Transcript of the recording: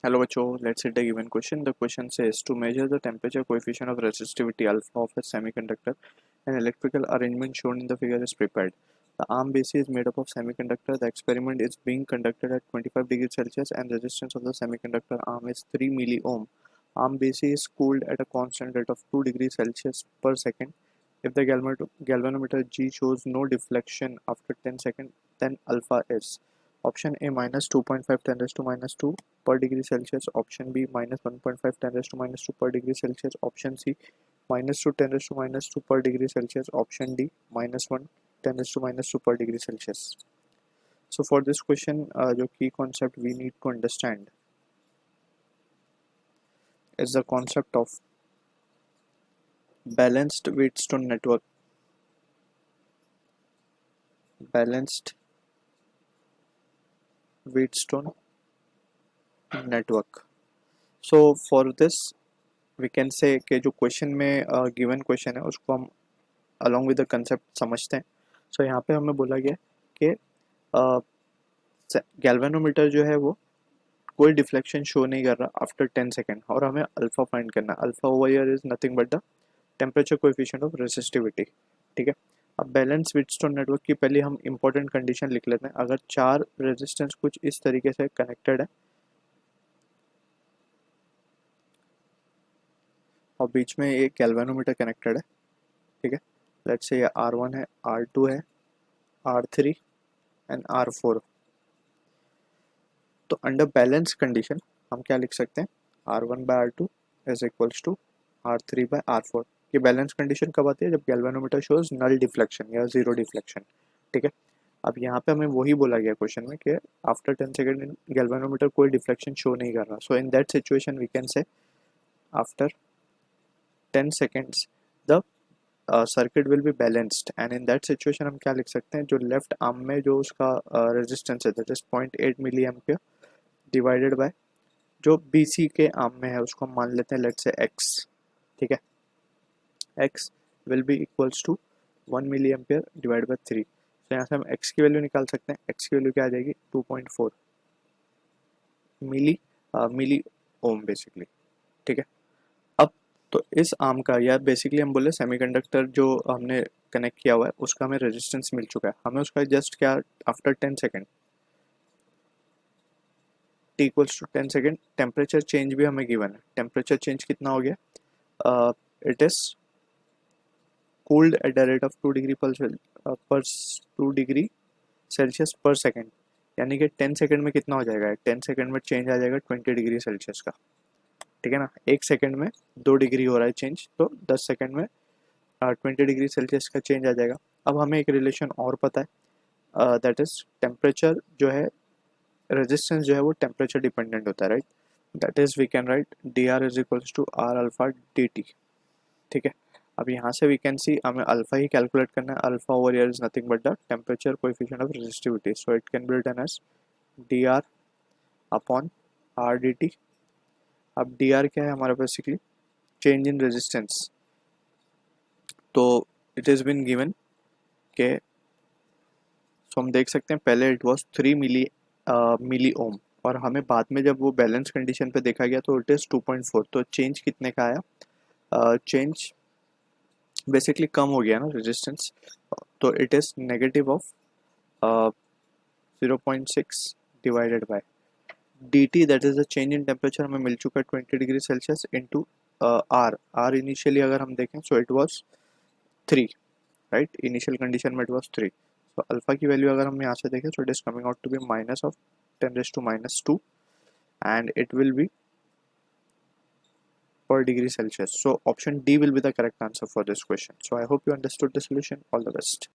Hello बच्चों, let's hit the given question. The question says to measure the temperature coefficient of resistivity alpha of a semiconductor, an electrical arrangement shown in the figure is prepared. The arm base is made up of semiconductor. The experiment is being conducted at 25 degrees Celsius and resistance of the semiconductor arm is 3 milliohm. Arm base is cooled at a constant rate of 2 degrees Celsius per second. If the galvanometer G shows no deflection after 10 seconds, then alpha is option A minus 2.5 10 raised to minus 2 per degree Celsius, option B minus 1.5 10 raised to minus 2 per degree Celsius, option C minus 2 10 raised to minus 2 per degree Celsius, option D minus 1 10 raised to minus 2 per degree Celsius. So for this question, the key concept we need to understand is the concept of balanced Wheatstone network. Balanced Wheatstone network. So for this we can say कि जो question में given question है उसको हम along with the concept समझते हैं. सो यहाँ पे हमें बोला गया कि गैल्वेनोमीटर जो है वो कोई डिफ्लेक्शन शो नहीं कर रहा आफ्टर 10 सेकेंड और हमें अल्फा फाइंड करना है. Alpha over here is nothing but the temperature coefficient of resistivity. ठीक है. अब बैलेंस व्हीटस्टोन नेटवर्क की पहले हम इंपॉर्टेंट कंडीशन लिख लेते हैं. अगर चार रेजिस्टेंस कुछ इस तरीके से कनेक्टेड है और बीच में एक गैल्वेनोमीटर कनेक्टेड है. ठीक है. लेट्स से ये R1 है, R2 है, R3 एंड R4. तो अंडर बैलेंस कंडीशन हम क्या लिख सकते हैं? R1 by R2 is equals to R3 by R4. ये बैलेंस कंडीशन कब आती है? जब गैल्वेनोमीटर शोज नल डिफ्लेक्शन या जीरो डिफ्लेक्शन. ठीक है. अब यहाँ पे हमें वही बोला गया क्वेश्चन में कि आफ्टर 10 सेकेंड गैल्वेनोमीटर कोई डिफ्लेक्शन शो नहीं कर रहा. So in that situation we can say after 10 seconds the circuit will be balanced and in that situation हम क्या लिख सकते हैं? जो लेफ्ट आर्म में जो उसका रेजिस्टेंस है that is 0.8 milli ampere divided by जो BC के आर्म में है उसको हम मान लेते हैं लेट्स से x. ठीक है. x will be equals to 1 milli ampere divide by 3. तो यहाँ से हम x की वैल्यू निकाल सकते हैं. x की वैल्यू क्या आ जाएगी? 2.4 मिली ओम बेसिकली. ठीक है. अब तो इस आर्म का या बेसिकली हम बोले सेमीकंडक्टर जो हमने कनेक्ट किया हुआ है उसका हमें रेजिस्टेंस मिल चुका है. हमें उसका जस्ट क्या after 10 second t equals to 10 second temperature change भी हमें गिवन है. टेम्परेचर चेंज कितना हो गया? It is cooled at the rate of 2 degree पर 2 डिग्री सेल्सियस पर सेकेंड. यानी कि 10 सेकेंड में कितना हो जाएगा? 10 सेकेंड में चेंज आ जाएगा 20 डिग्री सेल्सियस का. ठीक है ना. एक सेकेंड में 2 डिग्री हो रहा है चेंज, तो 10 सेकेंड में 20 डिग्री सेल्सियस का चेंज आ जाएगा. अब हमें एक रिलेशन और पता है दैट इज टेम्परेचर जो है रेजिस्टेंस जो है वो टेम्परेचर डिपेंडेंट होता है. Right. That is we can write dr is equals to r alpha dt. ठीक है. अब यहाँ से वी कैन सी हमें अल्फा ही कैलकुलेट करना है. Alpha over here is nothing but the temperature coefficient of resistivity. So it can be written as dr upon r dt. अब dr क्या है हमारा? Basically change in resistance. तो it is been given के so हम देख सकते हैं पहले इट वाज 3 मिली ओम और हमें बाद में जब वो बैलेंस कंडीशन पे देखा गया तो इट इज़ 2.4. तो चेंज कितने का आया? चेंज बेसिकली कम हो गया ना रेजिस्टेंस. तो it is negative of 0.6 divided by dt that is the change in temperature हमें मिल चुका है 20 degree Celsius into r initially अगर हम देखें so it was 3. Right. Initial condition में इट वाज 3. तो अल्फा की वैल्यू अगर हम यहाँ से देखें so it is coming out to be minus of 10 raise to minus 2 and it will be per degree Celsius. So option D will be the correct answer for this question. So I hope you understood the solution. All the best.